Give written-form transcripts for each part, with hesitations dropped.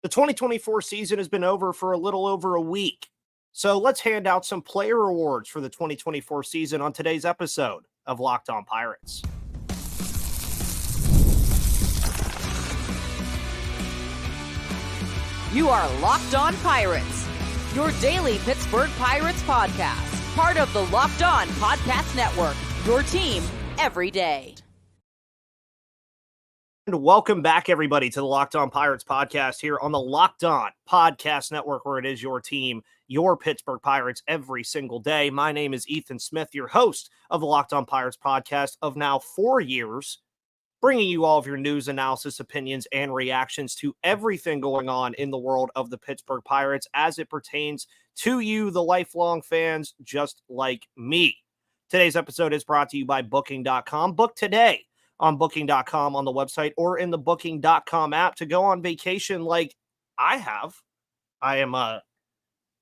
The 2024 season has been over for a little over a week. So let's hand out some player awards for the 2024 season on today's episode of Locked On Pirates. You are Locked On Pirates, your daily Pittsburgh Pirates podcast, part of the Locked On Podcast Network, your team every day. And welcome back, everybody, to the Locked On Pirates podcast here on the Locked On Podcast Network, where it is your team, your Pittsburgh Pirates, every single day. My name is Ethan Smith, your host of the Locked On Pirates podcast of now 4 years, bringing you all of your news, analysis, opinions, and reactions to everything going on in the world of the Pittsburgh Pirates as it pertains to you, the lifelong fans, just like me. Today's episode is brought to you by Booking.com. Book today on Booking.com on the website or in the Booking.com app to go on vacation like I have. I am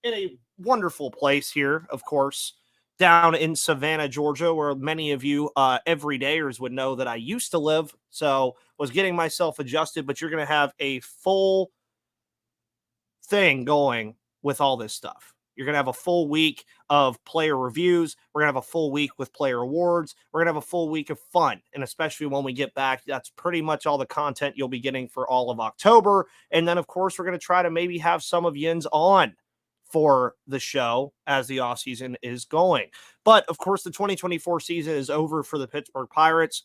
in a wonderful place here, of course, down in Savannah, Georgia, where many of you everydayers would know that I used to live. So was getting myself adjusted, but you're going to have a full thing going with all this stuff. You're going to have a full week of player reviews. We're going to have a full week with player awards. We're going to have a full week of fun. And especially when we get back, that's pretty much all the content you'll be getting for all of October. And then, of course, we're going to try to maybe have some of Yins on for the show as the offseason is going. But, of course, the 2024 season is over for the Pittsburgh Pirates.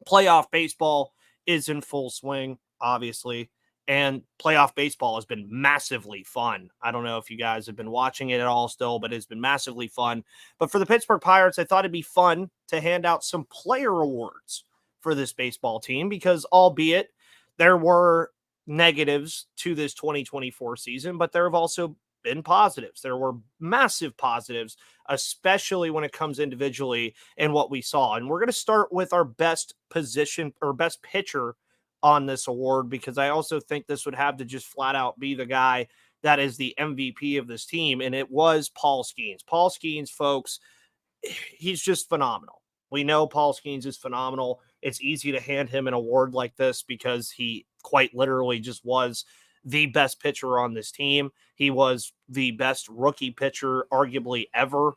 Playoff baseball is in full swing, obviously. And playoff baseball has been massively fun. I don't know if you guys have been watching it at all still, but it's been massively fun. But for the Pittsburgh Pirates, I thought it'd be fun to hand out some player awards for this baseball team because albeit there were negatives to this 2024 season, but there have also been positives. There were massive positives, especially when it comes individually and what we saw. And we're going to start with our best position or best pitcher on this award, because I also think this would have to just flat out be the guy that is the MVP of this team, and it was Paul Skenes. Paul Skenes, folks, he's just phenomenal. We know Paul Skenes is phenomenal. It's easy to hand him an award like this because he quite literally just was the best pitcher on this team. He was the best rookie pitcher arguably ever.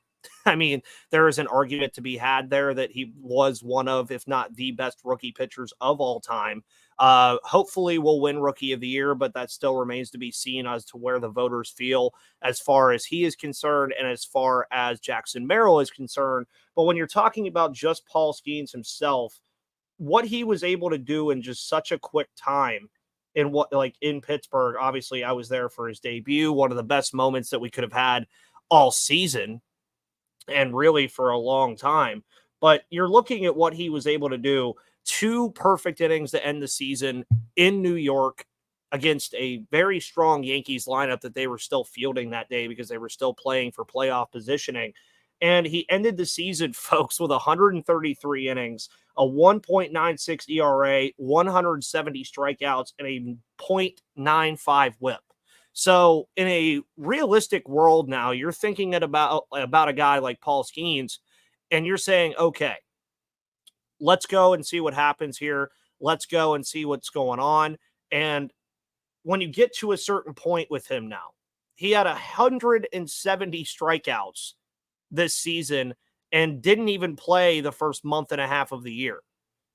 I mean, there is an argument to be had there that he was one of, if not the best rookie pitchers of all time. Hopefully we'll win Rookie of the Year, but that still remains to be seen as to where the voters feel as far as he is concerned and as far as Jackson Merrill is concerned. But when you're talking about just Paul Skenes himself, what he was able to do in just such a quick time in Pittsburgh, obviously I was there for his debut, one of the best moments that we could have had all season and really for a long time. But you're looking at what he was able to do. 2 perfect innings to end the season in New York against a very strong Yankees lineup that they were still fielding that day because they were still playing for playoff positioning. And he ended the season, folks, with 133 innings, a 1.96 ERA, 170 strikeouts, and a .95 whip. So in a realistic world now, you're thinking about a guy like Paul Skenes, and you're saying, okay, let's go and see what happens here. Let's go and see what's going on. And when you get to a certain point with him now, he had 170 strikeouts this season and didn't even play the first month and a half of the year.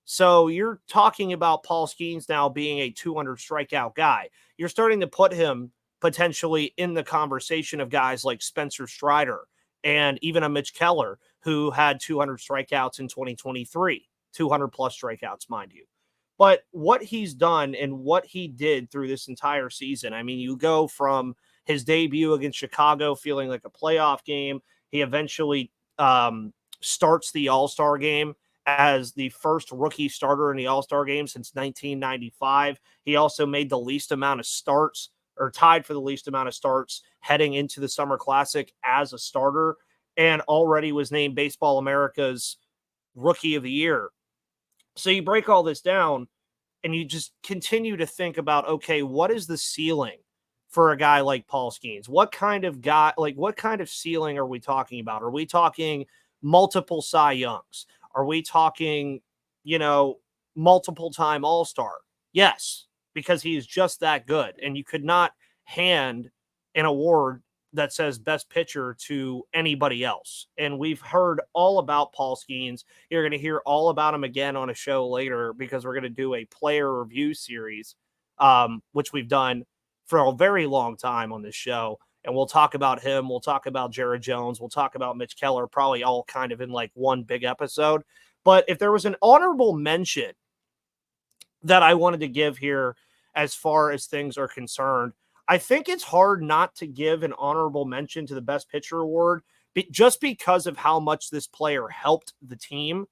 So you're talking about Paul Skenes now being a 200 strikeout guy. You're starting to put him potentially in the conversation of guys like Spencer Strider and even a Mitch Keller, who had 200 strikeouts in 2023. 200 plus strikeouts, mind you. But what he's done and what he did through this entire season, I mean, you go from his debut against Chicago feeling like a playoff game. He eventually starts the All-Star game as the first rookie starter in the All-Star game since 1995. He also made the least amount of starts, or tied for the least amount of starts heading into the Summer Classic as a starter, and already was named Baseball America's Rookie of the Year. So you break all this down and you just continue to think about, okay, what is the ceiling for a guy like Paul Skenes? What kind of guy, like what kind of ceiling are we talking about? Are we talking multiple Cy Youngs? Are we talking, multiple time All-Star? Yes, because he is just that good. And you could not hand an award that says best pitcher to anybody else. And we've heard all about Paul Skeens. You're going to hear all about him again on a show later because we're going to do a player review series, which we've done for a very long time on this show. And we'll talk about him. We'll talk about Jared Jones. We'll talk about Mitch Keller, probably all kind of in like one big episode. But if there was an honorable mention that I wanted to give here as far as things are concerned, I think it's hard not to give an honorable mention to the Best Pitcher Award just because of how much this player helped the team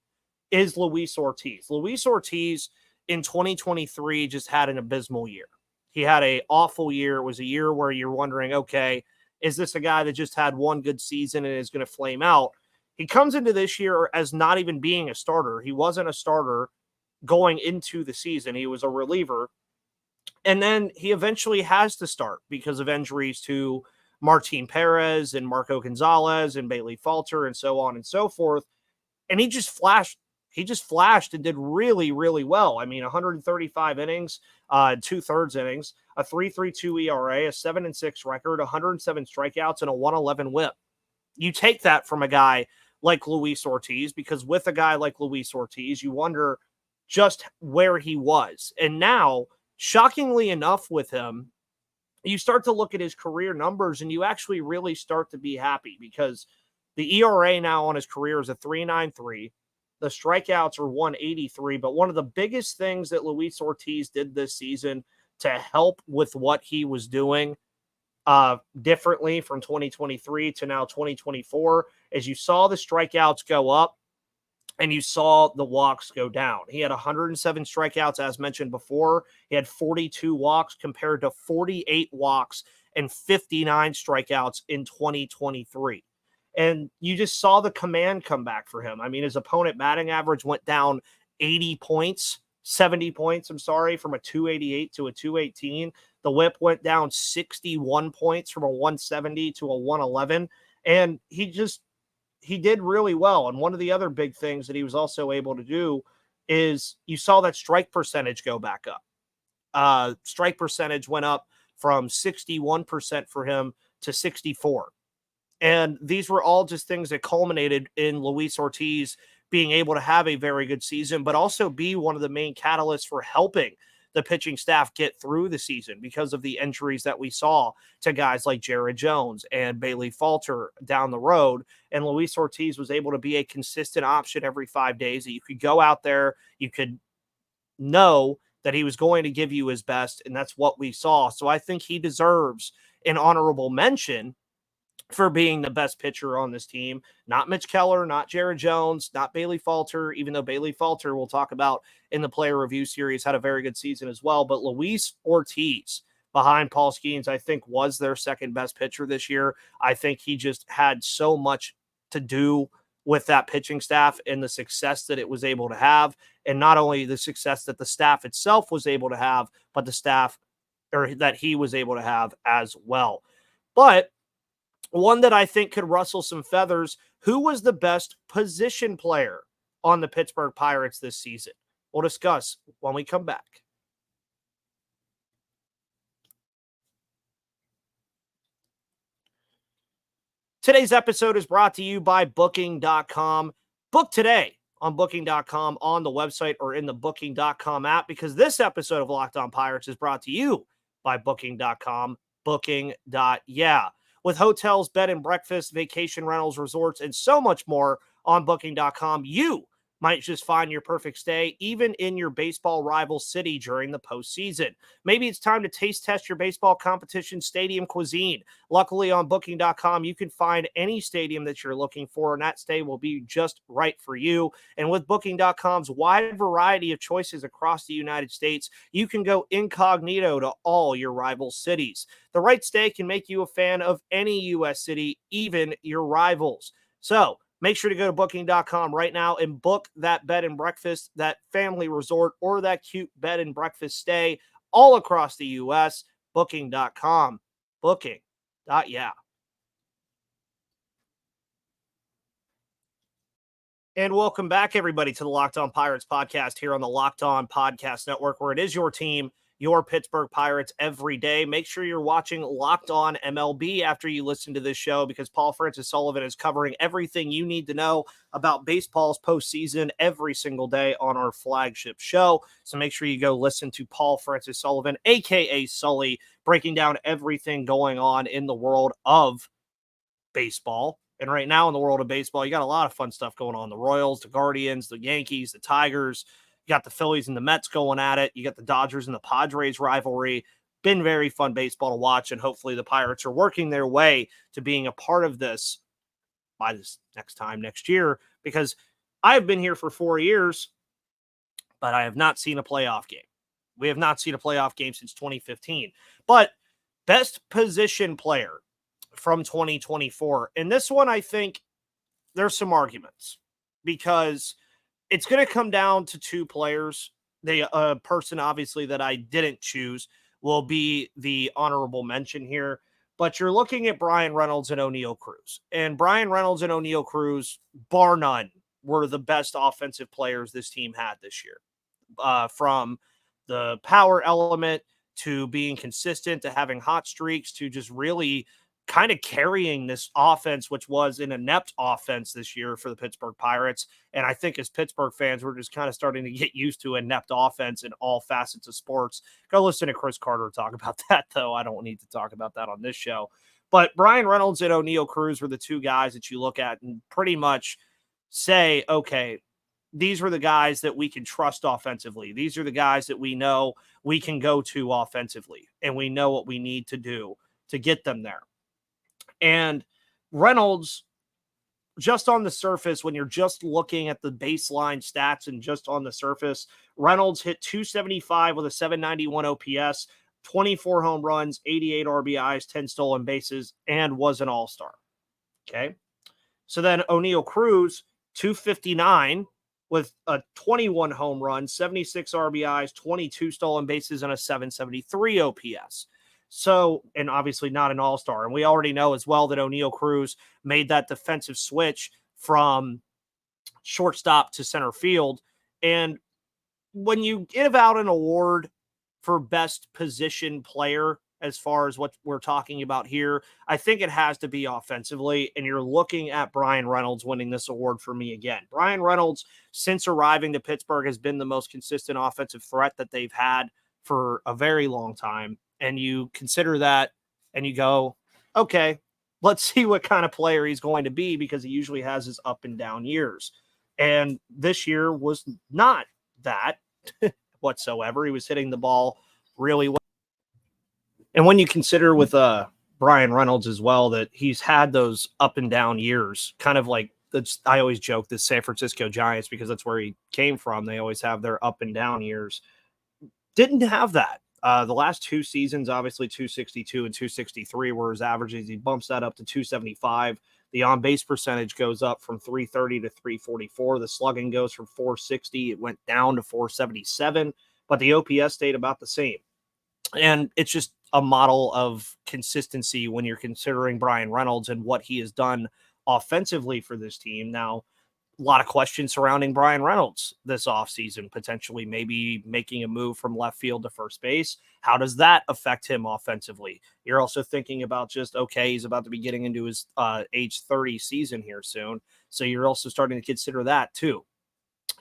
is Luis Ortiz. Luis Ortiz in 2023 just had an abysmal year. He had an awful year. It was a year where you're wondering, okay, is this a guy that just had one good season and is going to flame out? He comes into this year as not even being a starter. He wasn't a starter going into the season. He was a reliever. And then he eventually has to start because of injuries to Martin Perez and Marco Gonzalez and Bailey Falter and so on and so forth. And he just flashed. He just flashed and did really, really well. I mean, 135 innings, 2/3 innings, a 3.32 ERA, a 7-6 record, 107 strikeouts, and a 111 WHIP. You take that from a guy like Luis Ortiz, because with a guy like Luis Ortiz, you wonder just where he was. And now, shockingly enough with him, you start to look at his career numbers and you actually really start to be happy because the ERA now on his career is a 3.93. The strikeouts are 183. But one of the biggest things that Luis Ortiz did this season to help with what he was doing differently from 2023 to now 2024 is you saw the strikeouts go up and you saw the walks go down. He had 107 strikeouts, as mentioned before. He had 42 walks compared to 48 walks and 59 strikeouts in 2023. And you just saw the command come back for him. I mean, his opponent batting average went down 70 points, from a 288 to a 218. The whip went down 61 points from a 170 to a 111. And he did really well. And one of the other big things that he was also able to do is you saw that strike percentage go back up. Strike percentage went up from 61% for him to 64. And these were all just things that culminated in Luis Ortiz being able to have a very good season, but also be one of the main catalysts for helping the pitching staff get through the season because of the injuries that we saw to guys like Jared Jones and Bailey Falter down the road. And Luis Ortiz was able to be a consistent option every 5 days that you could go out there, you could know that he was going to give you his best. And that's what we saw. So I think he deserves an honorable mention for being the best pitcher on this team. Not Mitch Keller, not Jared Jones, not Bailey Falter, even though Bailey Falter we'll talk about in the player review series had a very good season as well. But Luis Ortiz behind Paul Skeens, I think was their second best pitcher this year. I think he just had so much to do with that pitching staff and the success that it was able to have. And not only the success that the staff itself was able to have, but the staff or that he was able to have as well. But one that I think could rustle some feathers, who was the best position player on the Pittsburgh Pirates this season? We'll discuss when we come back. Today's episode is brought to you by Booking.com. Book today on Booking.com on the website or in the Booking.com app, because this episode of Locked On Pirates is brought to you by Booking.com. Booking.yeah. With hotels, bed and breakfast, vacation rentals, resorts, and so much more on Booking.com, you might just find your perfect stay, even in your baseball rival city during the postseason. Maybe it's time to taste test your baseball competition stadium cuisine. Luckily, on Booking.com, you can find any stadium that you're looking for, and that stay will be just right for you. And with Booking.com's wide variety of choices across the United States, you can go incognito to all your rival cities. The right stay can make you a fan of any U.S. city, even your rivals. So, make sure to go to Booking.com right now and book that bed and breakfast, that family resort, or that cute bed and breakfast stay all across the U.S. Booking.com. Booking.yeah. And welcome back, everybody, to the Locked On Pirates podcast here on the Locked On Podcast Network, where it is your team, your Pittsburgh Pirates every day. Make sure you're watching Locked On MLB after you listen to this show, because Paul Francis Sullivan is covering everything you need to know about baseball's postseason every single day on our flagship show. So make sure you go listen to Paul Francis Sullivan, a.k.a. Sully, breaking down everything going on in the world of baseball. And right now in the world of baseball, you got a lot of fun stuff going on. The Royals, the Guardians, the Yankees, the Tigers. You got the Phillies and the Mets going at it. You got the Dodgers and the Padres rivalry. Been very fun baseball to watch, and hopefully the Pirates are working their way to being a part of this by this next year, because I've been here for 4 years, but I have not seen a playoff game. We have not seen a playoff game since 2015. But best position player from 2024. And this one, I think there's some arguments, because it's going to come down to two players. The person, obviously, that I didn't choose will be the honorable mention here. But you're looking at Brian Reynolds and O'Neal Cruz. And Brian Reynolds and O'Neal Cruz, bar none, were the best offensive players this team had this year. From the power element to being consistent to having hot streaks to just really kind of carrying this offense, which was an inept offense this year for the Pittsburgh Pirates. And I think as Pittsburgh fans, we're just kind of starting to get used to inept offense in all facets of sports. Go listen to Chris Carter talk about that, though. I don't need to talk about that on this show. But Brian Reynolds and O'Neal Cruz were the two guys that you look at and pretty much say, okay, these were the guys that we can trust offensively. These are the guys that we know we can go to offensively, and we know what we need to do to get them there. And Reynolds, just on the surface, when you're just looking at the baseline stats and just on the surface, Reynolds hit 275 with a 791 OPS, 24 home runs, 88 RBIs, 10 stolen bases, and was an all-star. Okay. So then O'Neal Cruz, 259 with a 21 home run, 76 RBIs, 22 stolen bases, and a 773 OPS. So, and obviously not an all-star. And we already know as well that O'Neal Cruz made that defensive switch from shortstop to center field. And when you give out an award for best position player, as far as what we're talking about here, I think it has to be offensively. And you're looking at Brian Reynolds winning this award for me again. Brian Reynolds, since arriving to Pittsburgh, has been the most consistent offensive threat that they've had for a very long time. And you consider that and you go, okay, let's see what kind of player he's going to be, because he usually has his up and down years. And this year was not that whatsoever. He was hitting the ball really well. And when you consider with Brian Reynolds as well, that he's had those up and down years, kind of like I always joke the San Francisco Giants, because that's where he came from. They always have their up and down years. Didn't have that. The last two seasons, obviously 262 and 263 were his averages. He bumps that up to 275. The on-base percentage goes up from 330 to 344. The slugging goes from 460. It went down to 477, but the OPS stayed about the same. And it's just a model of consistency when you're considering Brian Reynolds and what he has done offensively for this team. Now, a lot of questions surrounding Brian Reynolds this offseason, potentially maybe making a move from left field to first base. How does that affect him offensively? You're also thinking about just, okay, he's about to be getting into his age 30 season here soon. So you're also starting to consider that too.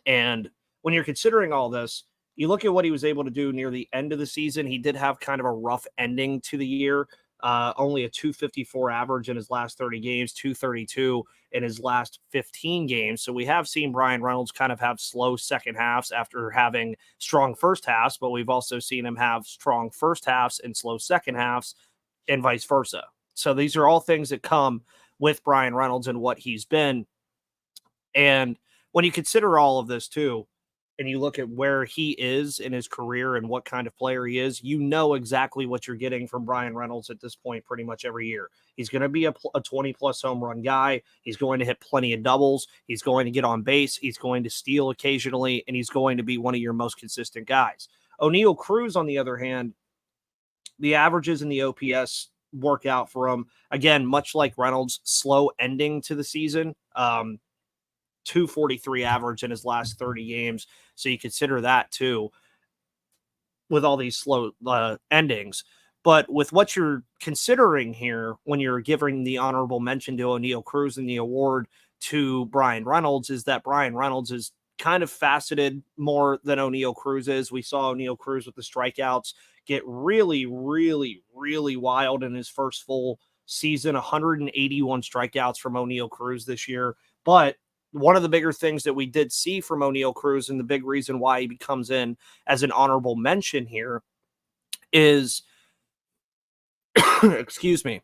And when you're considering all this, you look at what he was able to do near the end of the season. He did have kind of a rough ending to the year. Only a 254 average in his last 30 games, 232 in his last 15 games. So we have seen Brian Reynolds kind of have slow second halves after having strong first halves, but we've also seen him have strong first halves and slow second halves and vice versa. So these are all things that come with Brian Reynolds and what he's been. And when you consider all of this too, and you look at where he is in his career and what kind of player he is, you know exactly what you're getting from Brian Reynolds at this point pretty much every year. He's going to be a 20-plus home run guy. He's going to hit plenty of doubles. He's going to get on base. He's going to steal occasionally, and he's going to be one of your most consistent guys. O'Neal Cruz, on the other hand, the averages and the OPS work out for him. Again, much like Reynolds, slow ending to the season. 243 average in his last 30 games. So you consider that too. with all these slow endings. But with what you're considering here, when you're giving the honorable mention to O'Neal Cruz and the award to Brian Reynolds, is that Brian Reynolds is kind of faceted more than O'Neal Cruz is. We saw O'Neal Cruz with the strikeouts get really, really, really wild in his first full season. 181 strikeouts from O'Neal Cruz this year. But one of the bigger things that we did see from O'Neal Cruz, and the big reason why he becomes in as an honorable mention here, is excuse me,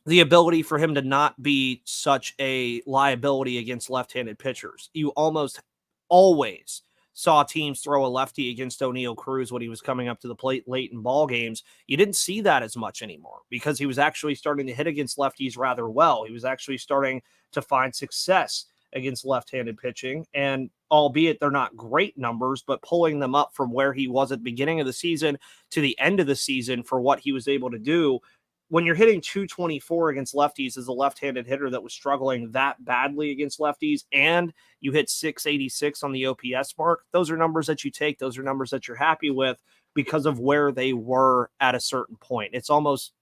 the ability for him to not be such a liability against left-handed pitchers. You almost always saw teams throw a lefty against O'Neal Cruz when he was coming up to the plate late in ball games. You didn't see that as much anymore because he was actually starting to hit against lefties rather well. He was actually starting to find success against left-handed pitching, and albeit they're not great numbers, but pulling them up from where he was at the beginning of the season to the end of the season for what he was able to do. When you're hitting 224 against lefties as a left-handed hitter that was struggling that badly against lefties, and you hit 686 on the OPS mark, those are numbers that you take. Those are numbers that you're happy with because of where they were at a certain point. It's almost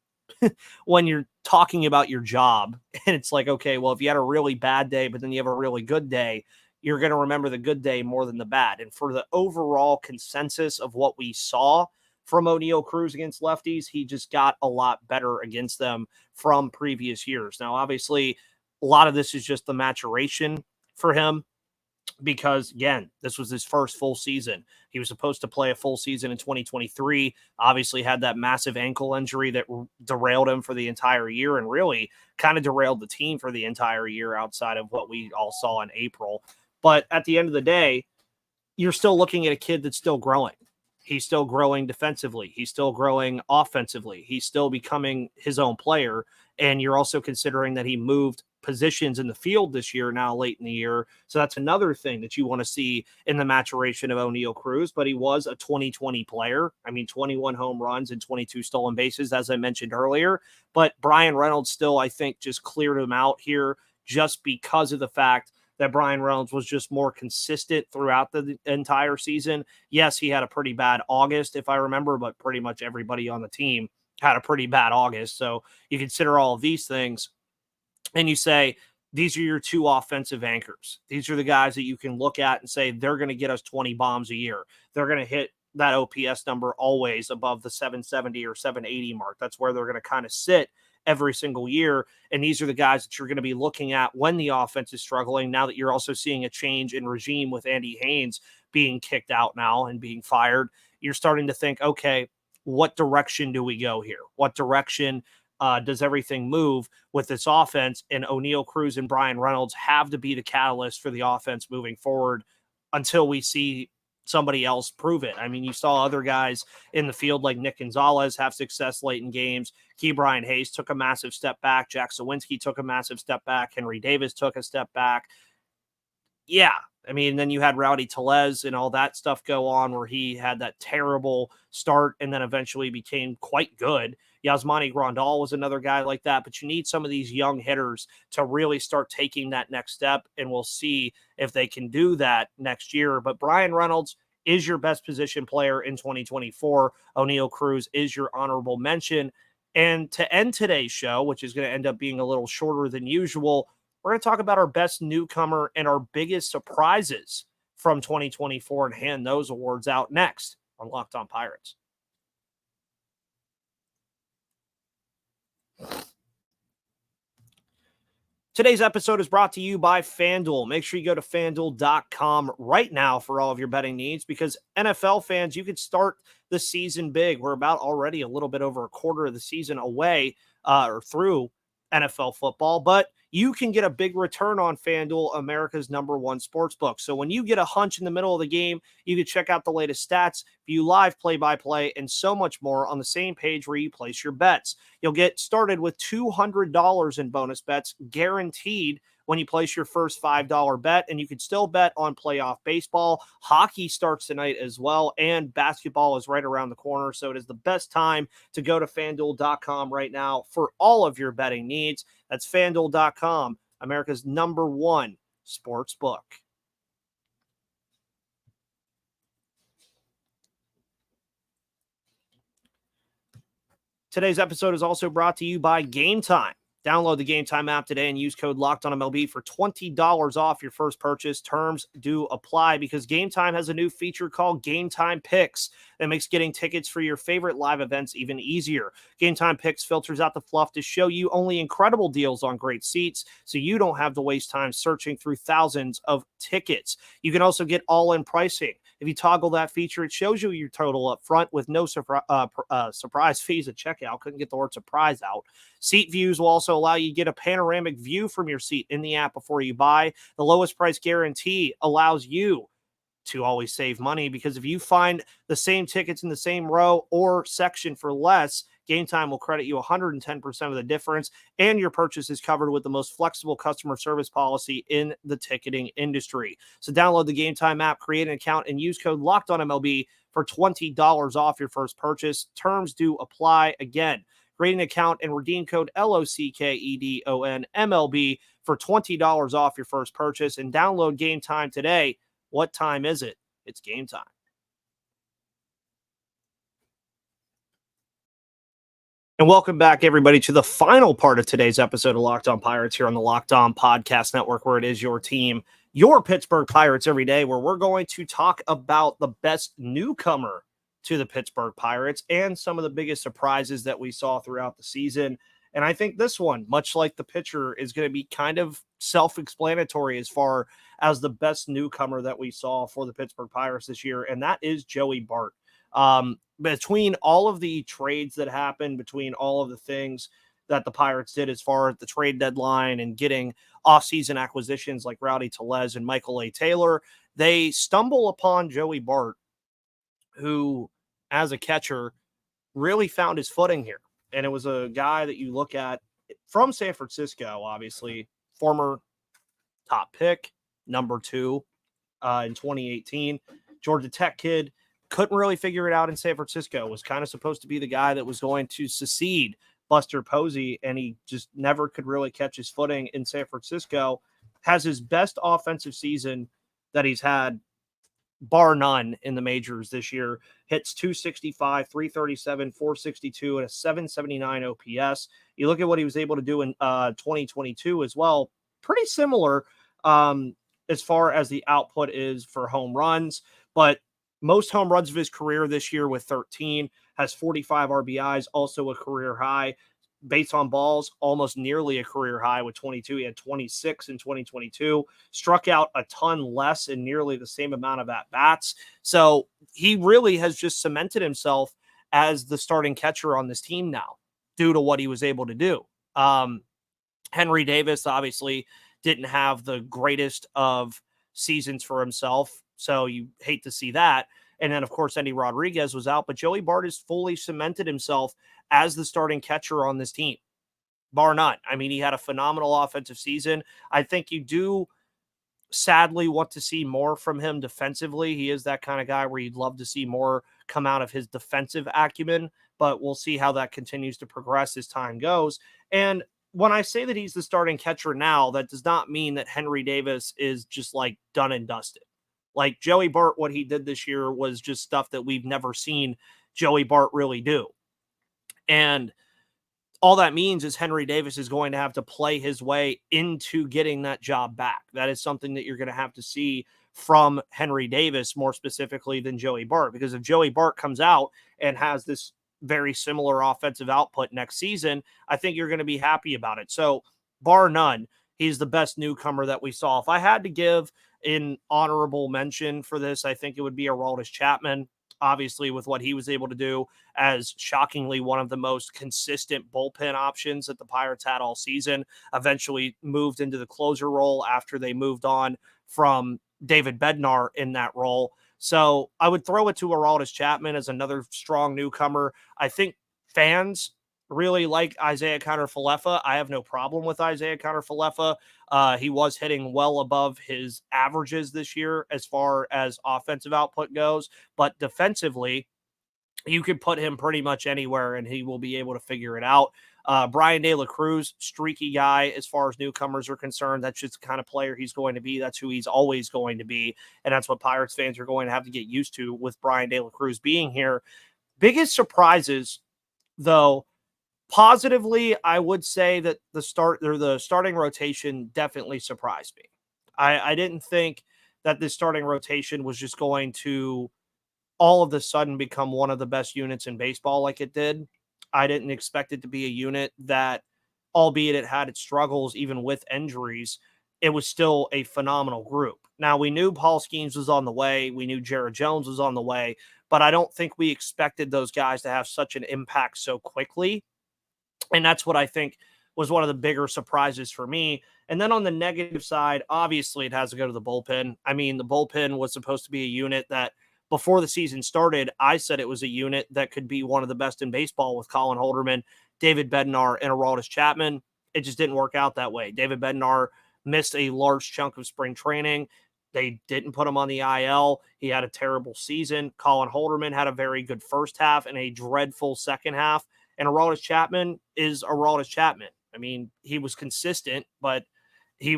when you're talking about your job and it's like, okay, well, if you had a really bad day, but then you have a really good day, you're going to remember the good day more than the bad. And for the overall consensus of what we saw from O'Neal Cruz against lefties, he just got a lot better against them from previous years. Now, obviously, a lot of this is just the maturation for him because, again, this was his first full season. He was supposed to play a full season in 2023, obviously had that massive ankle injury that derailed him for the entire year and really kind of derailed the team for the entire year outside of what we all saw in April. But at the end of the day, you're still looking at a kid that's still growing. He's still growing defensively. He's still growing offensively. He's still becoming his own player. And you're also considering that he moved positions in the field this year, now late in the year. So that's another thing that you want to see in the maturation of O'Neal Cruz. But he was a 2020 player. I mean, 21 home runs and 22 stolen bases, as I mentioned earlier. But Brian Reynolds still, I think, just cleared him out here just because of the fact that Brian Reynolds was just more consistent throughout the entire season. Yes, he had a pretty bad August, if I remember, but pretty much everybody on the team had a pretty bad August. So you consider all of these things and you say, these are your two offensive anchors. These are the guys that you can look at and say, they're going to get us 20 bombs a year. They're going to hit that OPS number always above the 770 or 780 mark. That's where they're going to kind of sit every single year. And these are the guys that you're going to be looking at when the offense is struggling. Now that you're also seeing a change in regime with Andy Haynes being kicked out now and being fired, you're starting to think, okay, what direction do we go here? What direction does everything move with this offense? And O'Neal Cruz and Brian Reynolds have to be the catalyst for the offense moving forward until we see somebody else prove it. I mean, you saw other guys in the field like Nick Gonzalez have success late in games. Brian Hayes took a massive step back. Jack Sawinski took a massive step back. Henry Davis took a step back. Yeah. I mean, then you had Rowdy Tellez and all that stuff go on where he had that terrible start and then eventually became quite good. Yasmani Grandal was another guy like that, but you need some of these young hitters to really start taking that next step, and we'll see if they can do that next year. But Brian Reynolds is your best position player in 2024. O'Neal Cruz is your honorable mention. And to end today's show, which is going to end up being a little shorter than usual, we're going to talk about our best newcomer and our biggest surprises from 2024 and hand those awards out next on Locked On Pirates. Today's episode is brought to you by FanDuel. Make sure you go to FanDuel.com right now for all of your betting needs because NFL fans, you can start the season big. We're about already a little bit over a quarter of the season away or through NFL football, but you can get a big return on FanDuel, America's #1 sportsbook. So when you get a hunch in the middle of the game, you can check out the latest stats, view live play-by-play, and so much more on the same page where you place your bets. You'll get started with $200 in bonus bets guaranteed when you place your first $5 bet, and you can still bet on playoff baseball. Hockey starts tonight as well, and basketball is right around the corner, so it is the best time to go to FanDuel.com right now for all of your betting needs. That's FanDuel.com, America's #1 sports book. Today's episode is also brought to you by Game Time. Download the Game Time app today and use code LOCKEDONMLB for $20 off your first purchase. Terms do apply because Game Time has a new feature called Game Time Picks that makes getting tickets for your favorite live events even easier. Game Time Picks filters out the fluff to show you only incredible deals on great seats, so you don't have to waste time searching through thousands of tickets. You can also get all-in pricing. If you toggle that feature, it shows you your total up front with no surprise fees at checkout. Couldn't get the word surprise out. Seat views will also allow you to get a panoramic view from your seat in the app before you buy. The lowest price guarantee allows you to always save money because if you find the same tickets in the same row or section for less, Game Time will credit you 110% of the difference, and your purchase is covered with the most flexible customer service policy in the ticketing industry. So download the Game Time app, create an account, and use code LOCKEDONMLB for $20 off your first purchase. Terms do apply. Again, create an account and redeem code LOCKEDONMLB for $20 off your first purchase, and download Game Time today. What time is it? It's game time. And welcome back, everybody, to the final part of today's episode of Locked On Pirates here on the Locked On Podcast Network, where it is your team, your Pittsburgh Pirates every day, where we're going to talk about the best newcomer to the Pittsburgh Pirates and some of the biggest surprises that we saw throughout the season. And I think this one, much like the pitcher, is going to be kind of self-explanatory as far as the best newcomer that we saw for the Pittsburgh Pirates this year, and that is Joey Bart. Between all of the trades that happened, between all of the things that the Pirates did as far as the trade deadline and getting offseason acquisitions like Rowdy Tellez and Michael A. Taylor, they stumble upon Joey Bart, who, as a catcher, really found his footing here. And it was a guy that you look at from San Francisco, obviously, former top pick, number 2 in 2018, Georgia Tech kid. Couldn't really figure it out in San Francisco. Was kind of supposed to be the guy that was going to succeed Buster Posey, and he just never could really catch his footing in San Francisco. Has his best offensive season that he's had, bar none, in the majors this year. Hits 265, 337, 462, and a 779 OPS. You look at what he was able to do in 2022 as well. Pretty similar as far as the output is for home runs, but most home runs of his career this year with 13, has 45 RBIs, also a career high. Base on balls, almost nearly a career high with 22. He had 26 in 2022, struck out a ton less in nearly the same amount of at-bats. So he really has just cemented himself as the starting catcher on this team now due to what he was able to do. Henry Davis obviously didn't have the greatest of seasons for himself, so you hate to see that. And then, of course, Endy Rodriguez was out, but Joey Bart has fully cemented himself as the starting catcher on this team, bar none. I mean, he had a phenomenal offensive season. I think you do sadly want to see more from him defensively. He is that kind of guy where you'd love to see more come out of his defensive acumen, but we'll see how that continues to progress as time goes. And when I say that he's the starting catcher now, that does not mean that Henry Davis is just like done and dusted. Like Joey Bart, what he did this year was just stuff that we've never seen Joey Bart really do. And all that means is Henry Davis is going to have to play his way into getting that job back. That is something that you're going to have to see from Henry Davis more specifically than Joey Bart. Because if Joey Bart comes out and has this very similar offensive output next season, I think you're going to be happy about it. So bar none, he's the best newcomer that we saw. If I had to give an honorable mention for this, I think it would be Aroldis Chapman, obviously with what he was able to do as shockingly one of the most consistent bullpen options that the Pirates had all season. Eventually moved into the closer role after they moved on from David Bednar in that role. So I would throw it to Aroldis Chapman as another strong newcomer. I think fans really like Isaiah Kiner-Falefa. I have no problem with Isaiah Kiner-Falefa. He was hitting well above his averages this year as far as offensive output goes, but defensively, you could put him pretty much anywhere and he will be able to figure it out. Brian De La Cruz, streaky guy as far as newcomers are concerned. That's just the kind of player he's going to be. That's who he's always going to be. And that's what Pirates fans are going to have to get used to with Brian De La Cruz being here. Biggest surprises, though, Positively, I would say that the starting rotation definitely surprised me. I didn't think that this starting rotation was just going to all of a sudden become one of the best units in baseball like it did. I didn't expect it to be a unit that, albeit it had its struggles, even with injuries, it was still a phenomenal group. Now, we knew Paul Skeens was on the way. We knew Jared Jones was on the way, but I don't think we expected those guys to have such an impact so quickly. And that's what I think was one of the bigger surprises for me. And then on the negative side, obviously it has to go to the bullpen. I mean, the bullpen was supposed to be a unit that before the season started, I said it was a unit that could be one of the best in baseball with Colin Holderman, David Bednar, and Aroldis Chapman. It just didn't work out that way. David Bednar missed a large chunk of spring training. They didn't put him on the IL. He had a terrible season. Colin Holderman had a very good first half and a dreadful second half. And Aroldis Chapman is Aroldis Chapman. I mean, he was consistent, but he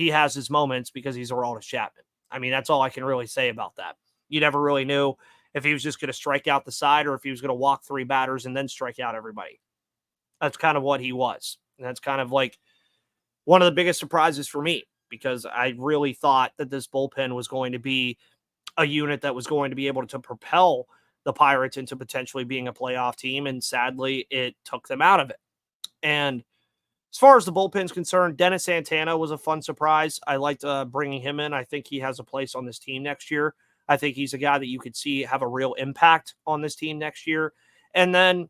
has his moments because he's Aroldis Chapman. I mean, that's all I can really say about that. You never really knew if he was just going to strike out the side or if he was going to walk 3 batters and then strike out everybody. That's kind of what he was. And that's kind of like one of the biggest surprises for me because I really thought that this bullpen was going to be a unit that was going to be able to propel the Pirates into potentially being a playoff team, and sadly, it took them out of it. And as far as the bullpen's concerned, Dennis Santana was a fun surprise. I liked bringing him in. I think he has a place on this team next year. I think he's a guy that you could see have a real impact on this team next year. And then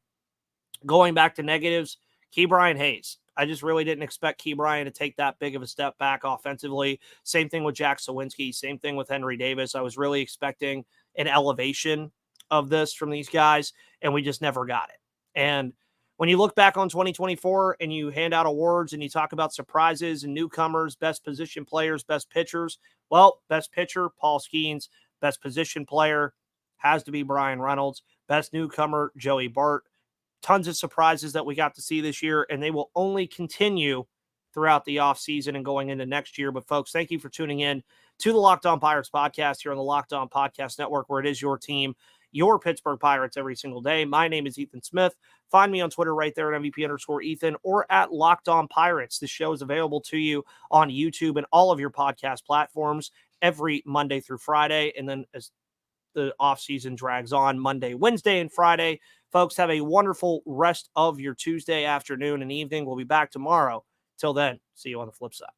going back to negatives, Ke'Bryan Hayes. I just really didn't expect Ke'Bryan to take that big of a step back offensively. Same thing with Jack Sawinski. Same thing with Henry Davis. I was really expecting an elevation of this from these guys, and we just never got it. And when you look back on 2024 and you hand out awards and you talk about surprises and newcomers, best position players, best pitchers, well, best pitcher, Paul Skeens. Best position player has to be Brian Reynolds. Best newcomer, Joey Bart. Tons of surprises that we got to see this year, and they will only continue throughout the offseason and going into next year. But, folks, thank you for tuning in to the Locked On Pirates podcast here on the Locked On Podcast Network, where it is your team, your Pittsburgh Pirates, every single day. My name is Ethan Smith. Find me on Twitter right there at MVP_Ethan or at Locked On Pirates. This show is available to you on YouTube and all of your podcast platforms every Monday through Friday. And then as the offseason drags on, Monday, Wednesday, and Friday. Folks, have a wonderful rest of your Tuesday afternoon and evening. We'll be back tomorrow. Till then, see you on the flip side.